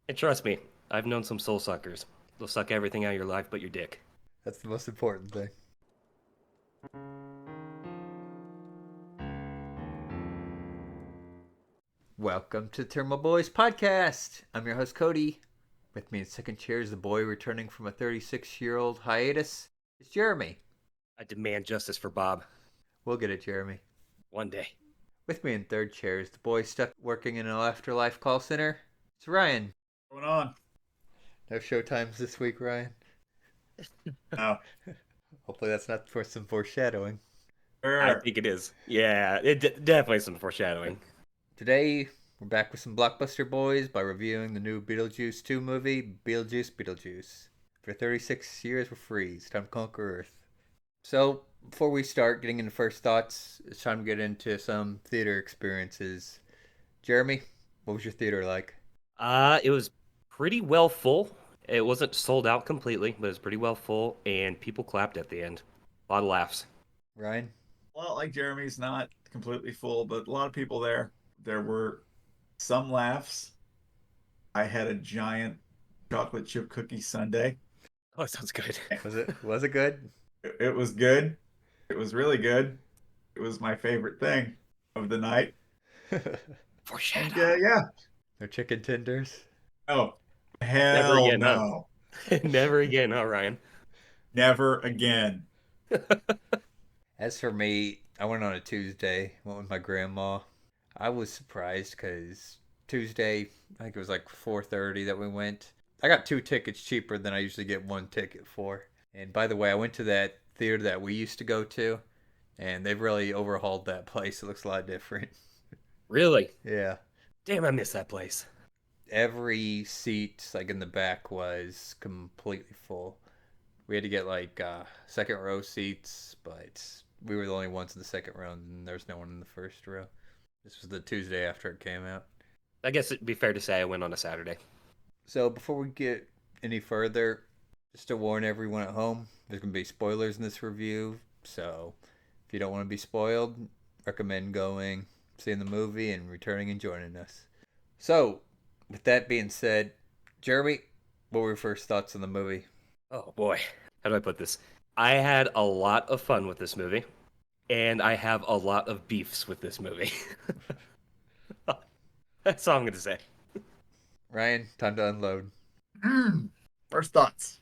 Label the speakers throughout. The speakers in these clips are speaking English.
Speaker 1: And trust me, I've known some soul suckers. They'll suck everything out of your life but your dick.
Speaker 2: That's the most important thing. Welcome to Thermal Boys Podcast. I'm your host, Cody. With me in second chair is the boy returning from a 36-year-old hiatus. It's Jeremy.
Speaker 1: I demand justice for Bob.
Speaker 2: We'll get it, Jeremy.
Speaker 1: One day.
Speaker 2: With me in third chair is the boy stuck working in an afterlife call center. It's Ryan.
Speaker 3: Going on?
Speaker 2: No showtimes this week, Ryan.
Speaker 3: Oh,
Speaker 2: Hopefully that's not for some foreshadowing.
Speaker 1: I
Speaker 3: sure.
Speaker 1: think it is. Yeah, definitely some foreshadowing.
Speaker 2: Today, we're back with some Blockbuster boys by reviewing the new Beetlejuice 2 movie, Beetlejuice Beetlejuice. For 36 years, we're free. It's time to conquer Earth. So, before we start getting into first thoughts, it's time to get into some theater experiences. Jeremy, what was your theater like?
Speaker 1: It was pretty well full. It wasn't sold out completely, but it was pretty well full, and people clapped at the end. A lot of laughs.
Speaker 2: Ryan?
Speaker 3: Well, like Jeremy's not completely full, but a lot of people there. There were some laughs. I had a giant chocolate chip cookie sundae.
Speaker 1: Oh, that sounds good.
Speaker 2: Was it good?
Speaker 3: It was good. It was really good. It was my favorite thing of the night. And
Speaker 1: Foreshadow.
Speaker 3: yeah.
Speaker 2: No chicken tenders?
Speaker 3: Oh,
Speaker 1: Never
Speaker 3: hell
Speaker 1: again, huh?
Speaker 3: no.
Speaker 1: Never again, huh, Ryan?
Speaker 3: Never again.
Speaker 2: As for me, I went on a Tuesday, went with my grandma. I was surprised because Tuesday, I think it was like 4:30 that we went. I got two tickets cheaper than I usually get one ticket for. And by the way, I went to that theater that we used to go to, and they've really overhauled that place. It looks a lot different.
Speaker 1: Really?
Speaker 2: Yeah.
Speaker 1: Damn, I miss that place.
Speaker 2: Every seat, like in the back, was completely full. We had to get like second row seats, but we were the only ones in the second row, and there's no one in the first row. This was the Tuesday after it came out.
Speaker 1: I guess it'd be fair to say I went on a Saturday.
Speaker 2: So before we get any further, just to warn everyone at home, there's going to be spoilers in this review. So if you don't want to be spoiled, recommend going, seeing the movie, and returning and joining us. So, with that being said, Jeremy, what were your first thoughts on the movie?
Speaker 1: Oh boy, how do I put this? I had a lot of fun with this movie, and I have a lot of beefs with this movie. That's all I'm gonna say.
Speaker 2: Ryan, time to unload.
Speaker 3: First thoughts.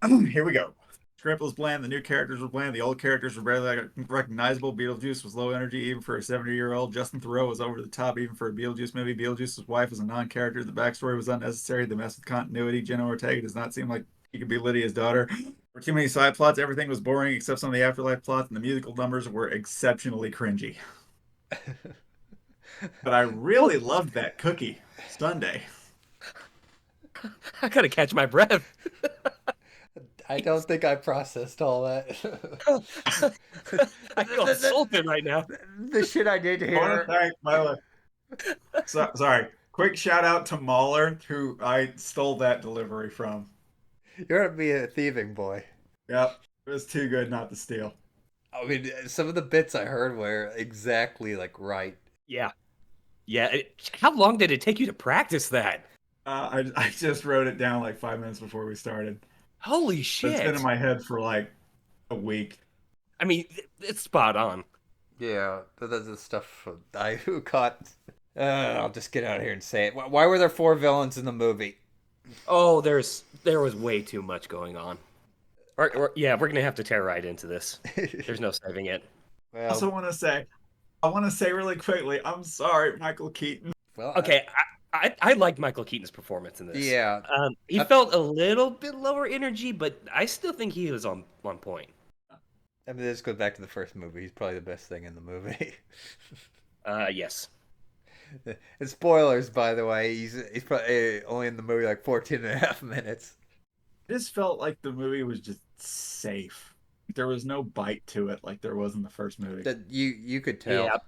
Speaker 3: Here we go. Script was bland. The new characters were bland. The old characters were barely recognizable. Beetlejuice was low energy even for a 70-year-old. Justin Theroux was over the top even for a Beetlejuice movie. Beetlejuice's wife was a non-character. The backstory was unnecessary. The mess with continuity. Jenna Ortega does not seem like he could be Lydia's daughter. There were too many side plots. Everything was boring except some of the afterlife plots, and the musical numbers were exceptionally cringy. But I really loved that cookie Sunday.
Speaker 1: I gotta catch my breath.
Speaker 2: I don't think I processed all that.
Speaker 1: I feel insulted right now.
Speaker 2: The shit I did
Speaker 3: I want to
Speaker 2: here.
Speaker 3: thank my sorry. Quick shout out to Mahler, who I stole that delivery from.
Speaker 2: You're gonna be a thieving boy.
Speaker 3: Yep, it was too good not to steal.
Speaker 2: I mean, some of the bits I heard were exactly like right.
Speaker 1: Yeah, yeah. How long did it take you to practice that?
Speaker 3: I just wrote it down like 5 minutes before we started.
Speaker 1: Holy
Speaker 3: But it's been in
Speaker 1: shit!
Speaker 3: my head for like a week.
Speaker 1: I mean, it's spot on.
Speaker 2: Yeah, that's the stuff I who caught. I'll just get out of here and say it. Why were there four villains in the movie?
Speaker 1: Oh, there was way too much going on. Yeah, we're gonna have to tear right into this. There's no saving it.
Speaker 3: I also
Speaker 2: well,
Speaker 3: I want to say really quickly, I'm sorry, Michael Keaton.
Speaker 2: well,
Speaker 1: Okay, I liked Michael Keaton's performance in this.
Speaker 2: yeah.
Speaker 1: He
Speaker 2: I,
Speaker 1: felt a little bit lower energy, but I still think he was on point.
Speaker 2: I mean, this goes back to the first movie. He's probably the best thing in the movie.
Speaker 1: Yes.
Speaker 2: And spoilers, by the way. He's probably only in the movie like 14 and a half minutes.
Speaker 3: I just felt like the movie was just safe. There was no bite to it like there was in the first movie.
Speaker 2: That you could
Speaker 1: Yeah.
Speaker 2: tell.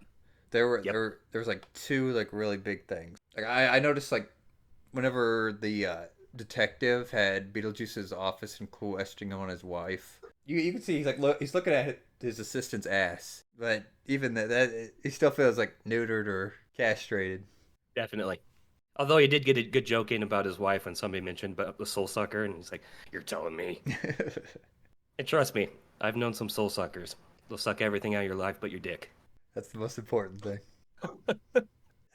Speaker 2: There were
Speaker 1: Yep.
Speaker 2: there was like two like really big things. Like I noticed like whenever the detective had Beetlejuice's office and questioning him on his wife, you can see he's looking at his assistant's ass, but even that he still feels like neutered or castrated.
Speaker 1: Definitely. Although he did get a good joke in about his wife when somebody mentioned about the soul sucker, and he's like, "You're telling me?" And trust me, I've known some soul suckers. They'll suck everything out of your life but your dick.
Speaker 2: That's the most important thing.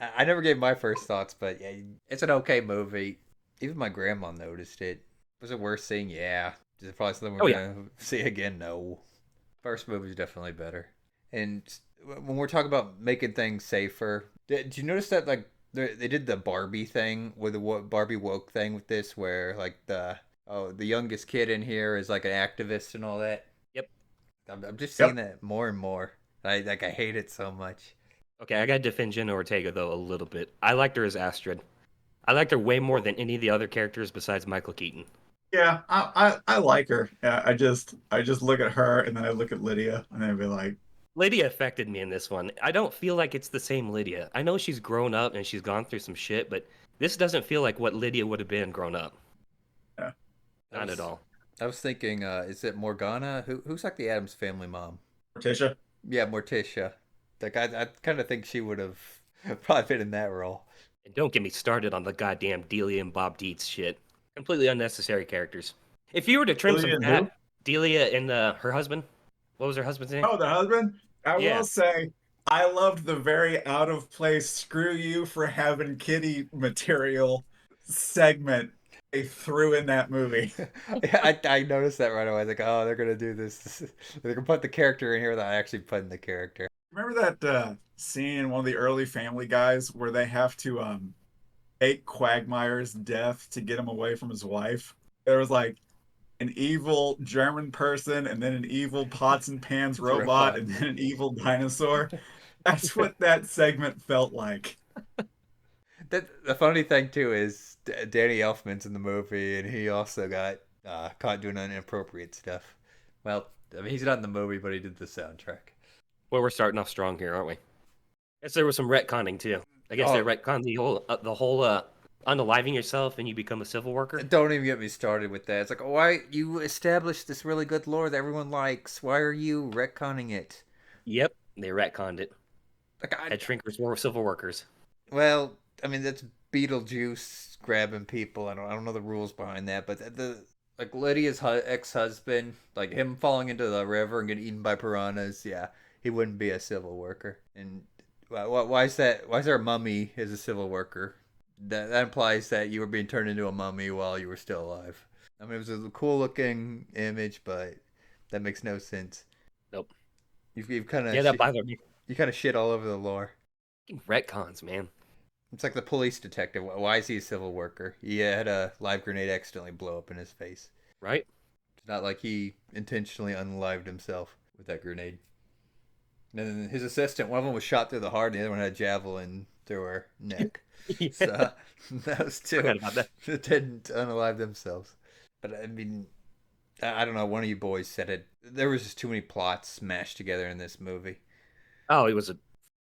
Speaker 2: I never gave my first thoughts, but yeah, it's an okay movie. Even my grandma noticed it. Was it worth seeing? Yeah. Is it probably something
Speaker 1: Oh
Speaker 2: we're
Speaker 1: yeah,
Speaker 2: gonna see again? No. First movie's definitely better. And when we're talking about making things safer, did you notice that like they did the Barbie thing with the Barbie woke thing with this, where like the youngest kid in here is like an activist and all that.
Speaker 1: yep.
Speaker 2: I'm just seeing
Speaker 3: Yep.
Speaker 2: that more and more. I hate it so much.
Speaker 1: Okay, I gotta defend Jenna Ortega though a little bit. I liked her as Astrid. I liked her way more than any of the other characters besides Michael Keaton.
Speaker 3: Yeah, I like her. Yeah, I just look at her and then I look at Lydia and I'd be like,
Speaker 1: Lydia affected me in this one. I don't feel like it's the same Lydia. I know she's grown up and she's gone through some shit, but this doesn't feel like what Lydia would have been grown up.
Speaker 3: yeah.
Speaker 2: I
Speaker 1: Not at
Speaker 2: was
Speaker 1: all.
Speaker 2: I was thinking, is it Morgana? Who's like the Adams Family mom?
Speaker 3: Morticia.
Speaker 2: Yeah, Morticia. Like I kind of think she would have probably been in that role.
Speaker 1: And don't get me started on the goddamn Delia and Bob Dietz shit. Completely unnecessary characters. If you were to trim some
Speaker 3: Lydia and who?
Speaker 1: fat, Delia and her husband, what was her husband's name?
Speaker 3: Oh, the husband? I
Speaker 1: Yeah.
Speaker 3: will say, I loved the very out of place screw you for having kitty material segment they threw in that movie.
Speaker 2: I noticed that right away. I was like, oh, they're gonna do this. They're gonna put the character in here without actually putting the character.
Speaker 3: Remember that scene in one of the early Family Guys where they have to fake Quagmire's death to get him away from his wife? There was like an evil German person and then an evil pots and pans
Speaker 2: It's a
Speaker 3: robot
Speaker 2: robot.
Speaker 3: and then an evil dinosaur. That's what that segment felt like.
Speaker 2: That the funny thing too is Danny Elfman's in the movie, and he also got caught doing inappropriate stuff. Well, I mean, he's not in the movie, but he did the soundtrack.
Speaker 1: Well, we're starting off strong here, aren't we? Guess there was some retconning too. I guess they
Speaker 2: Oh,
Speaker 1: retconned the whole unaliving yourself and you become a civil worker.
Speaker 2: don't even get me started with that. It's like, why you established this really good lore that everyone likes? Why are you retconning it?
Speaker 1: Yep, they retconned it.
Speaker 2: Like,
Speaker 1: Head shrinkers were civil workers.
Speaker 2: well, I mean, that's Beetlejuice grabbing people. I don't know the rules behind that, but like Lydia's ex-husband, like him falling into the river and getting eaten by piranhas. Yeah, he wouldn't be a civil worker. And why is that? Why is there a mummy as a civil worker? That implies that you were being turned into a mummy while you were still alive. I mean, it was a cool looking image, but that makes no sense.
Speaker 1: Nope.
Speaker 2: You've kind
Speaker 1: Yeah,
Speaker 2: of
Speaker 1: that bothered me.
Speaker 2: you kind of shit all over the lore.
Speaker 1: Fucking retcons, man.
Speaker 2: It's like the police detective. Why is he a civil worker? He had a live grenade accidentally blow up in his face.
Speaker 1: Right?
Speaker 2: It's not like he intentionally unalived himself with that grenade. And then his assistant, one of them was shot through the heart, and the other one had a javelin through her neck.
Speaker 1: Yeah,
Speaker 2: So those two
Speaker 1: forgot about that.
Speaker 2: didn't unalive themselves. But I mean, I don't know. One of you boys said it. There was just too many plots smashed together in this movie.
Speaker 1: Oh, it was a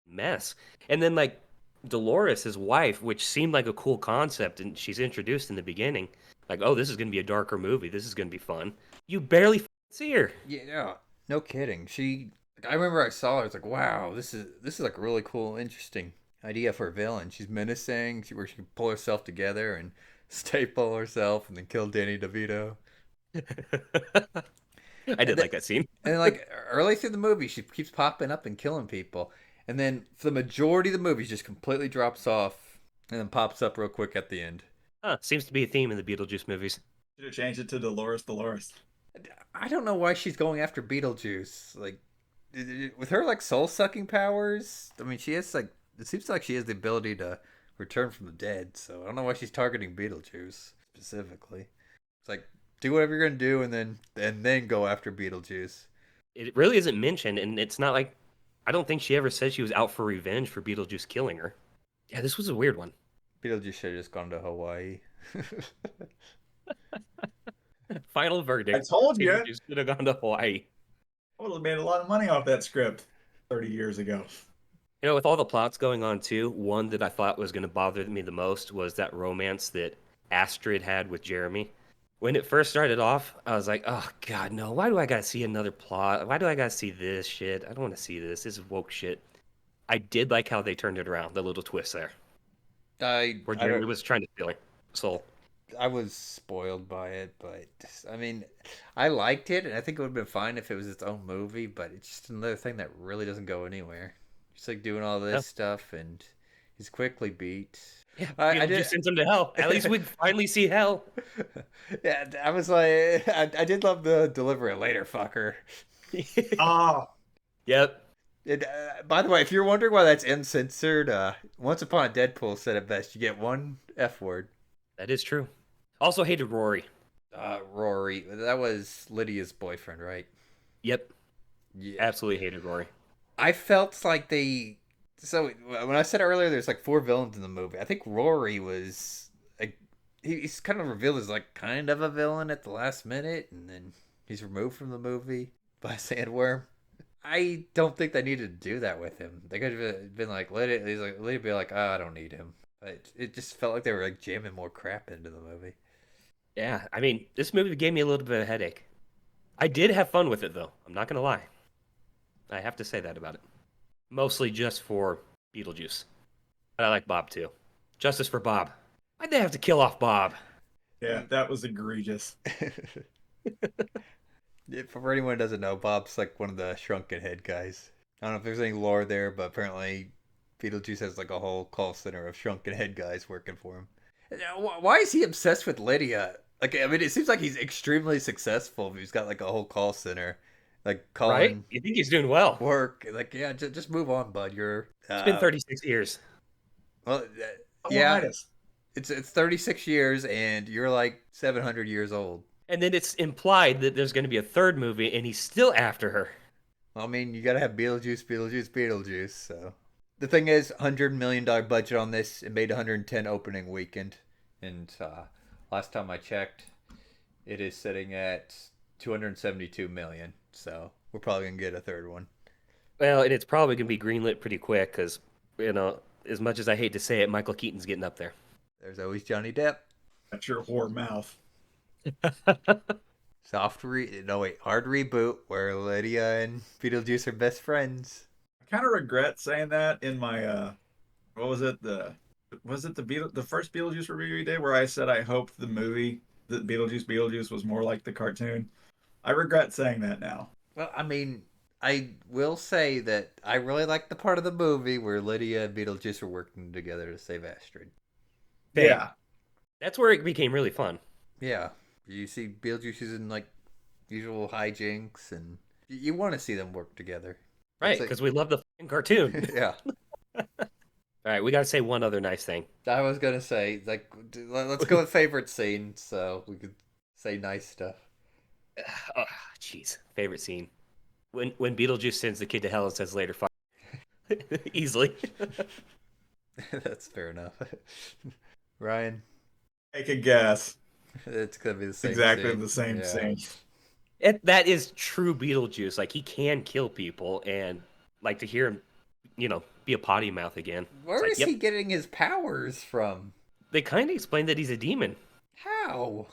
Speaker 1: mess. And then like Dolores, his wife, which seemed like a cool concept, and she's introduced in the beginning. Like, oh, this is gonna be a darker movie. This is gonna be fun. You barely see her.
Speaker 2: Yeah, no kidding. I remember I saw her. I was like, wow, this is like a really cool, interesting idea for a villain. She's menacing, where she can pull herself together and staple herself, and then kill Danny DeVito.
Speaker 1: I
Speaker 2: And
Speaker 1: did
Speaker 2: then,
Speaker 1: like that scene.
Speaker 2: and then, like early through the movie, she keeps popping up and killing people, and then for the majority of the movie, she just completely drops off, and then pops up real quick at the end.
Speaker 1: Huh, seems to be a theme in the Beetlejuice movies.
Speaker 3: Should have changed it to Dolores Dolores.
Speaker 2: I don't know why she's going after Beetlejuice. Like, with her like soul sucking powers, I mean, she has like it seems like she has the ability to return from the dead. So I don't know why she's targeting Beetlejuice specifically. It's like do whatever you're gonna do, and then go after Beetlejuice.
Speaker 1: It really isn't mentioned, and it's not like I don't think she ever said she was out for revenge for Beetlejuice killing her. Yeah, this was a weird one.
Speaker 2: Beetlejuice should have just gone to Hawaii.
Speaker 1: Final
Speaker 3: I
Speaker 1: verdict.
Speaker 3: told you, I
Speaker 1: Beetlejuice should have gone to Hawaii.
Speaker 3: would have made a lot of money off that script 30 years ago.
Speaker 1: You know, with all the plots going on too, one that I thought was going to bother me the most was that romance that Astrid had with Jeremy. When it first started off, I was like, oh, God, no. Why do I got to see another plot? Why do I got to see this shit? I don't want to see this. This is woke shit. I did like how they turned it around, the little twist there. where
Speaker 2: I
Speaker 1: Jeremy
Speaker 2: don't.
Speaker 1: was trying to steal her soul.
Speaker 2: I was spoiled by it, but I mean, I liked it, and I think it would have been fine if it was its own movie. But it's just another thing that really doesn't go anywhere. Just like doing all
Speaker 1: Yeah,
Speaker 2: this stuff, and he's quickly beat.
Speaker 1: yeah.
Speaker 2: I did.
Speaker 1: Beetlejuice sends him to hell. At least we'd finally see hell.
Speaker 2: Yeah, I was like, I did love the deliver it later, fucker.
Speaker 3: Ah,
Speaker 1: Yep,
Speaker 2: By the way, if you're wondering why that's uncensored, Once Upon a Deadpool said it best. You get one F word.
Speaker 1: that is true. Also hated Rory.
Speaker 2: Rory, that was Lydia's boyfriend, right?
Speaker 1: Yep,
Speaker 2: Yeah.
Speaker 1: absolutely hated Rory.
Speaker 2: I felt like they. So when I said earlier, there's like four villains in the movie. I think Rory was like he's kind of revealed as like kind of a villain at the last minute, and then he's removed from the movie by a sandworm. I don't think they needed to do that with him. They could have been like, let it. He's like, let it be like, oh, I don't need him. But it just felt like they were like jamming more crap into the movie.
Speaker 1: Yeah, I mean, this movie gave me a little bit of a headache. I did have fun with it, though. I'm not gonna lie. I have to say that about it. Mostly just for Beetlejuice. But I like Bob too. Justice for Bob. Why'd they have to kill off Bob?
Speaker 3: yeah, that was egregious.
Speaker 2: For anyone who doesn't know, Bob's like one of the shrunken head guys. I don't know if there's any lore there, but apparently Beetlejuice has like a whole call center of shrunken head guys working for him. Why is he obsessed with Lydia? Like, I mean, it seems like he's extremely successful. He's got like a whole call center, like
Speaker 1: Right?
Speaker 2: calling
Speaker 1: You think he's doing well?
Speaker 2: work. Like, yeah, just move on, bud. You're
Speaker 1: It's been 36 years.
Speaker 2: well,
Speaker 3: Oh,
Speaker 2: yeah.
Speaker 3: hiatus.
Speaker 2: It's 36 years, and you're like 700 years old.
Speaker 1: And then it's implied that there's going to be a third movie, and he's still after her.
Speaker 2: Well, I mean, you gotta have Beetlejuice, Beetlejuice, Beetlejuice. So the thing is, $100 million budget on this. It made 110 opening weekend, and last time I checked, it is sitting at 272 million. So we're probably gonna get a third one.
Speaker 1: Well, and it's probably going to be greenlit pretty quick because, as much as I hate to say it, Michael Keaton's getting up there.
Speaker 2: There's always Johnny Depp.
Speaker 3: That's your whore mouth.
Speaker 2: Hard reboot where Lydia and Beetlejuice are best friends.
Speaker 3: I kind of regret saying that in my what was it the first Beetlejuice review we did where I said I hoped the movie that Beetlejuice was more like the cartoon. I regret saying that now.
Speaker 2: Well, I mean, I will say that I really like the part of the movie where Lydia and Beetlejuice are working together to save Astrid.
Speaker 3: Yeah.
Speaker 1: That's where it became really fun.
Speaker 2: Yeah, you see Beetlejuice using like usual hijinks, and you want to see them work together.
Speaker 1: Right,
Speaker 2: It's like-
Speaker 1: because we love the fucking cartoon.
Speaker 2: yeah,
Speaker 1: All right, we got to say one other nice thing.
Speaker 2: I was gonna say like let's go with favorite scene, so we could say nice stuff.
Speaker 1: Oh, jeez. Favorite scene. When Beetlejuice sends the kid to hell and says later, fuck. Easily.
Speaker 2: That's fair enough. Ryan,
Speaker 3: Take a guess.
Speaker 2: it's gonna be the same.
Speaker 3: Exactly
Speaker 2: scene.
Speaker 3: the same
Speaker 2: Yeah.
Speaker 3: scene.
Speaker 1: That is true Beetlejuice. Like, he can kill people, and like to hear him, be a potty mouth again.
Speaker 2: Where
Speaker 1: It's
Speaker 2: is
Speaker 1: like,
Speaker 2: he
Speaker 1: yep.
Speaker 2: getting his powers from?
Speaker 1: They kind of explain that he's a demon.
Speaker 2: How?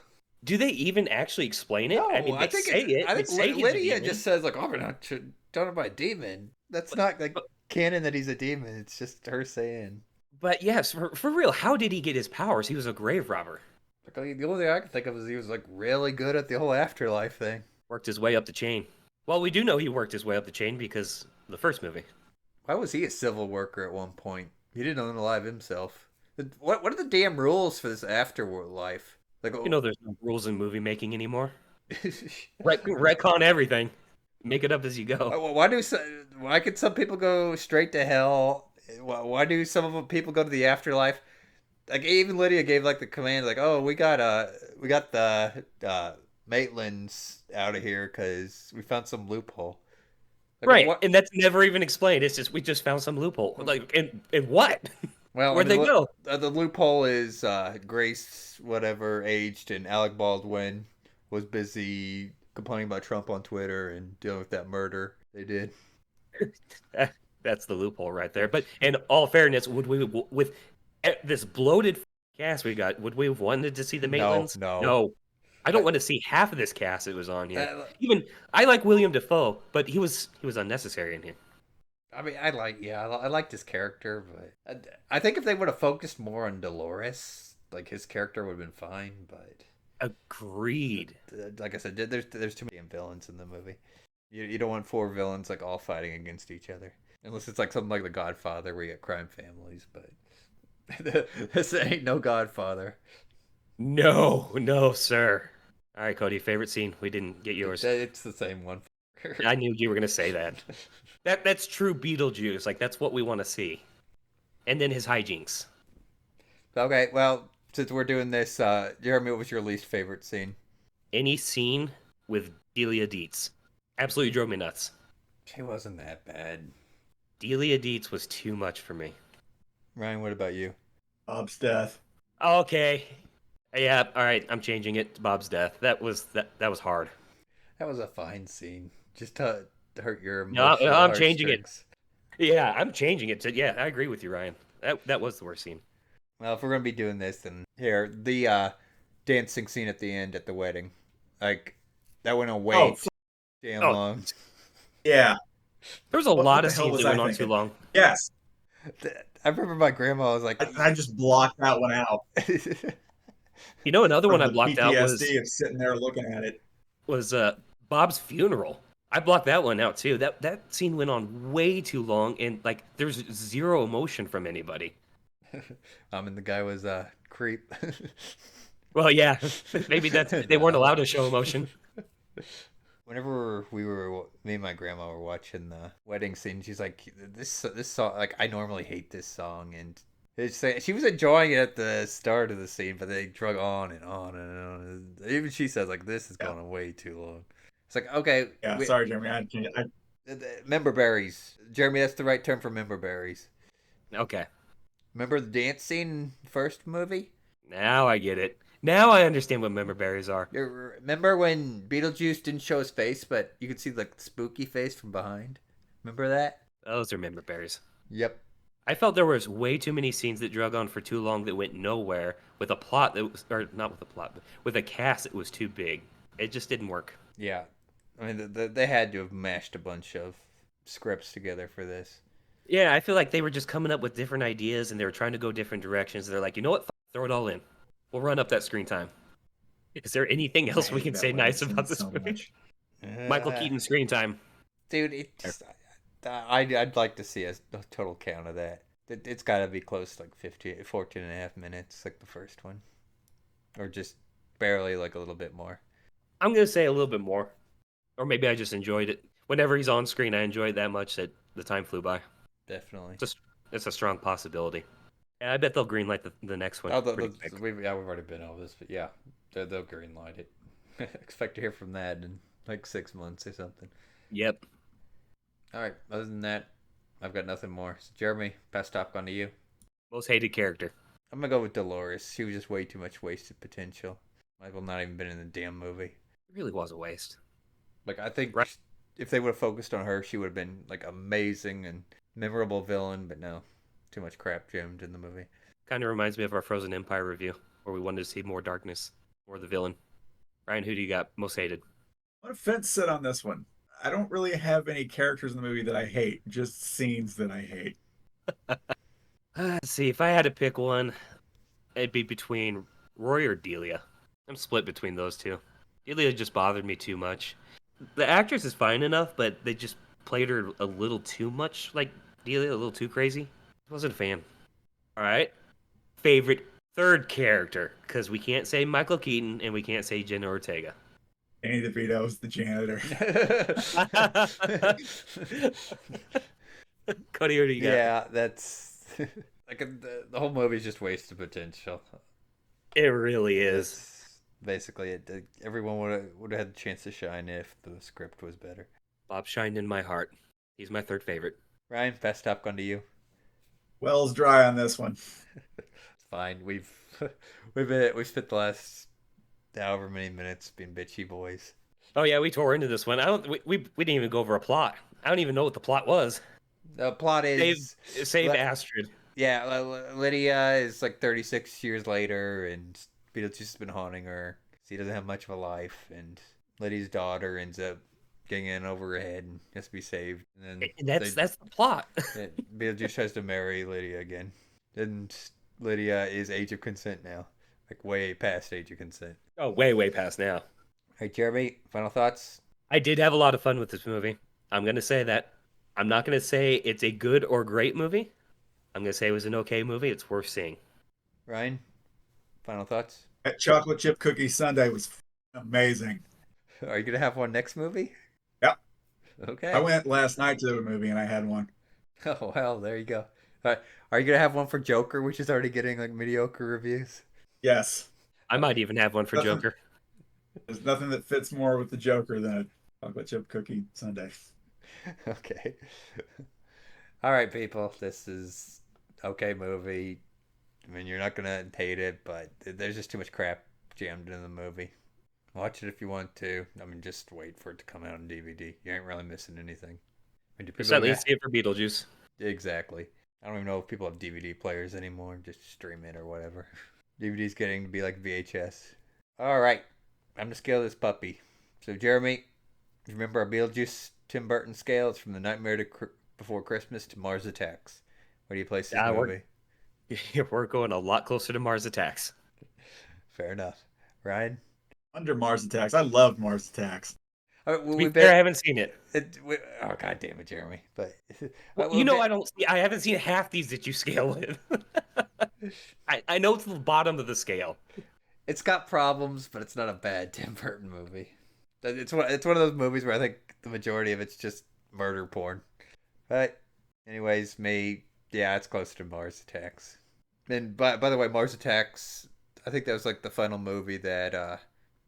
Speaker 1: Do they even actually explain it?
Speaker 2: No,
Speaker 1: I mean, they
Speaker 2: think
Speaker 1: say it.
Speaker 2: I
Speaker 1: They
Speaker 2: think
Speaker 1: say he's a
Speaker 2: Lydia
Speaker 1: demon.
Speaker 2: just says like, "Oh, we're not done by a demon." That's not like canon that he's a demon. It's just her saying.
Speaker 1: But yes, for real, how did he get his powers? He was a grave robber.
Speaker 2: Like, the only thing I can think of is he was like really good at the whole afterlife thing.
Speaker 1: Worked his way up the chain. Well, we do know he worked his way up the chain because the first movie.
Speaker 2: Why was he a civil worker at one point? He didn't own a life himself. What are the damn rules for this afterlife? Like,
Speaker 1: There's no rules in movie making anymore. Retcon everything. Make it up as you go.
Speaker 2: why could some people go straight to hell? Why do some of the people go to the afterlife? Like even Lydia gave like the command, like, "Oh, we got the Maitlands out of here because we found some loophole." Like,
Speaker 1: Right,
Speaker 2: what?
Speaker 1: and that's never even explained. It's just we just found some loophole. Like, and what?
Speaker 2: Well,
Speaker 1: Where'd they go?
Speaker 2: The loophole is Grace, whatever, aged, and Alec Baldwin was busy complaining about Trump on Twitter and dealing with that murder they did.
Speaker 1: That's the loophole right there. But in all fairness, would we, with this bloated cast we got, would we have wanted to see the Maitlands?
Speaker 2: No.
Speaker 1: I don't want to see half of this cast that was on here.
Speaker 2: Uh,
Speaker 1: Even I like William Dafoe, but he was unnecessary in here.
Speaker 2: I mean, I liked his character, but I think if they would have focused more on Dolores, like his character would have been fine. But
Speaker 1: Agreed.
Speaker 2: like I said, there's too many villains in the movie. You don't want four villains like all fighting against each other, unless it's like something like The Godfather where you get crime families. But this ain't no Godfather.
Speaker 1: No, no, sir. All right, Cody, favorite scene. We didn't get yours.
Speaker 2: It's the same one.
Speaker 1: I knew you were gonna say that. That's true Beetlejuice. Like that's what we want to see. And then his hijinks.
Speaker 2: Okay, well, since we're doing this, Jeremy, what was your least favorite scene?
Speaker 1: Any scene with Delia Dietz absolutely drove me nuts.
Speaker 2: She wasn't that bad.
Speaker 1: Delia Dietz was too much for me.
Speaker 2: Ryan, what about you?
Speaker 3: Bob's death.
Speaker 1: Okay. Yeah, all right, I'm changing it to Bob's death. That was hard.
Speaker 2: That was a fine scene. Just to hurt your
Speaker 1: No,
Speaker 2: emotional
Speaker 1: I'm changing it.
Speaker 2: heartstrings.
Speaker 1: Yeah, I'm changing it to I agree with you, Ryan. That was the worst scene.
Speaker 2: Well, if we're gonna be doing this, then here the dancing scene at the end at the wedding, like that went on way damn
Speaker 1: Oh,
Speaker 2: long.
Speaker 3: Yeah.
Speaker 1: there was a
Speaker 3: What
Speaker 1: lot
Speaker 3: the
Speaker 1: of
Speaker 3: hell
Speaker 1: scenes
Speaker 3: was
Speaker 1: that went
Speaker 3: I
Speaker 1: on too
Speaker 3: thinking?
Speaker 1: long.
Speaker 3: Yes.
Speaker 2: I remember my grandma was like,
Speaker 3: I just blocked that one out
Speaker 1: You know, another one
Speaker 3: from
Speaker 1: I
Speaker 3: the
Speaker 1: blocked out
Speaker 3: PTSD of sitting there looking at it.
Speaker 1: was Bob's funeral. I blocked that one out too. That scene went on way too long, and like there's zero emotion from anybody.
Speaker 2: and the guy was creep.
Speaker 1: Well, yeah, maybe they weren't allowed to show emotion.
Speaker 2: Whenever me and my grandma were watching the wedding scene, she's like, "This song, like I normally hate this song," and she was enjoying it at the start of the scene, but they drug on and on and on. Even she says like, "This is going on way too long." It's like, okay,
Speaker 3: Yeah, sorry, Jeremy.
Speaker 2: member berries, Jeremy. That's the right term for member berries.
Speaker 1: Okay,
Speaker 2: Remember the dance scene in the first movie?
Speaker 1: now I get it. Now I understand what member berries are.
Speaker 2: Remember when Beetlejuice didn't show his face, but you could see like the spooky face from behind? Remember that?
Speaker 1: Those are member berries.
Speaker 2: Yep.
Speaker 1: I felt there was way too many scenes that drug on for too long that went nowhere with a plot that was, or not with a plot, but with a cast that was too big. It just didn't work.
Speaker 2: Yeah. I mean, they had to have mashed a bunch of scripts together for this.
Speaker 1: Yeah, I feel like they were just coming up with different ideas and they were trying to go different directions. They're like, you know what? Throw it all in. We'll run up that screen time. Is there anything else we can say nice about this movie? Michael Keaton screen time.
Speaker 2: Dude, I'd like to see a total count of that. It's got to be close to like 14 and a half minutes, like the first one. Or just barely like a little bit more.
Speaker 1: I'm going to say a little bit more. Or maybe I just enjoyed it. Whenever he's on screen, I enjoy it that much that the time flew by.
Speaker 2: Definitely.
Speaker 1: It's a strong possibility. Yeah, I bet they'll greenlight the next one.
Speaker 2: We've already been over this, but yeah, they'll greenlight it. Expect to hear from that in like 6 months or something.
Speaker 1: Yep.
Speaker 2: All right. Other than that, I've got nothing more. So Jeremy, pass Top Gun to you.
Speaker 1: Most hated character.
Speaker 2: I'm gonna go with Dolores. She was just way too much wasted potential. Might as well not even been in the damn movie.
Speaker 1: It really was a waste.
Speaker 2: Like I think
Speaker 1: Right.
Speaker 2: if they would have focused on her, she would have been like amazing and memorable villain. But no, too much crap jammed in the movie.
Speaker 1: Kind of reminds me of our Frozen Empire review, where we wanted to see more darkness, more the villain. Ryan, who do you got most hated?
Speaker 3: I'm on a fence sit on this one. I don't really have any characters in the movie that I hate, just scenes that I hate.
Speaker 1: Let's see, if I had to pick one, it'd be between Roy or Delia. I'm split between those two. Delia just bothered me too much. The actress is fine enough, but they just played her a little too much like Delia, a little too crazy. I wasn't a fan. All right. Favorite third character, because we can't say Michael Keaton and we can't say Jenna Ortega.
Speaker 3: Danny DeVito's the janitor.
Speaker 1: Cody, what do you got?
Speaker 2: Yeah, that's like the whole movie's just wasted potential.
Speaker 1: It really is.
Speaker 2: That's basically it. Everyone would have had the chance to shine if the script was better.
Speaker 1: Bob shined in my heart. He's my third favorite.
Speaker 2: Ryan, best Top Gun to you.
Speaker 3: Wells dry on this one.
Speaker 2: It's fine. We've spent the last however many minutes being bitchy boys.
Speaker 1: Oh yeah, we tore into this one. We didn't even go over a plot. I don't even know what the plot was.
Speaker 2: The plot is
Speaker 1: Save Astrid.
Speaker 2: Yeah, Lydia is like 36 years later, and Beetlejuice has been haunting her. He doesn't have much of a life, and Lydia's daughter ends up getting in over her head and has to be saved. And then
Speaker 1: That's the plot.
Speaker 2: Beetlejuice tries to marry Lydia again. And Lydia is age of consent now. Like way past age of consent.
Speaker 1: Oh, way past now.
Speaker 2: All right, Jeremy, final thoughts?
Speaker 1: I did have a lot of fun with this movie. I'm gonna say that. I'm not gonna say it's a good or great movie. I'm gonna say it was an okay movie. It's worth seeing.
Speaker 2: Ryan, final thoughts?
Speaker 3: That chocolate chip cookie sundae was amazing.
Speaker 2: Are you going to have one next movie?
Speaker 3: Yep.
Speaker 2: Okay.
Speaker 3: I went last night to the movie and I had one.
Speaker 2: Oh, well, there you go. Are you going to have one for Joker, which is already getting like mediocre reviews?
Speaker 3: Yes.
Speaker 1: I might even have one for
Speaker 3: Nothing,
Speaker 1: Joker.
Speaker 3: there's nothing that fits more with the Joker than a chocolate chip cookie sundae.
Speaker 2: Okay. All right, people. This is okay movie. I mean, you're not going to hate it, but there's just too much crap jammed in the movie. Watch it if you want to. I mean, just wait for it to come out on DVD. You ain't really missing anything. I mean, do
Speaker 1: Just
Speaker 2: people
Speaker 1: at
Speaker 2: even...
Speaker 1: least see it for Beetlejuice.
Speaker 2: Exactly. I don't even know if people have DVD players anymore. Just stream it or whatever. DVD's getting to be like VHS. All right. I'm to scale this puppy. So, Jeremy, remember our Beetlejuice Tim Burton scale? It's from The Nightmare Before Christmas to Mars Attacks. Where do you place this movie?
Speaker 1: We're going a lot closer to Mars Attacks.
Speaker 2: Fair enough. Ryan?
Speaker 3: Under Mars Attacks. I love Mars Attacks.
Speaker 2: All right,
Speaker 1: To be fair, I haven't seen it.
Speaker 2: Oh, God damn it, Jeremy. But
Speaker 1: Well, I haven't seen half these that you scale with. I know it's the bottom of the scale.
Speaker 2: It's got problems, but it's not a bad Tim Burton movie. It's one of those movies where I think the majority of it's just murder porn. But anyways, it's close to Mars Attacks. And by the way, Mars Attacks, I think that was like the final movie that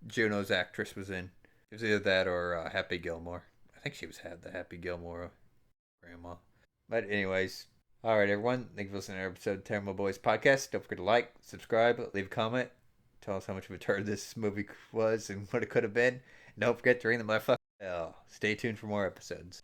Speaker 2: Juno's actress was in. It was either that or Happy Gilmore. I think she had the Happy Gilmore grandma. But anyways, all right, everyone. Thank you for listening to our episode of Tairimo Boys Podcast. Don't forget to like, subscribe, leave a comment. Tell us how much of a turd this movie was and what it could have been. And don't forget to ring the motherfucking bell. Stay tuned for more episodes.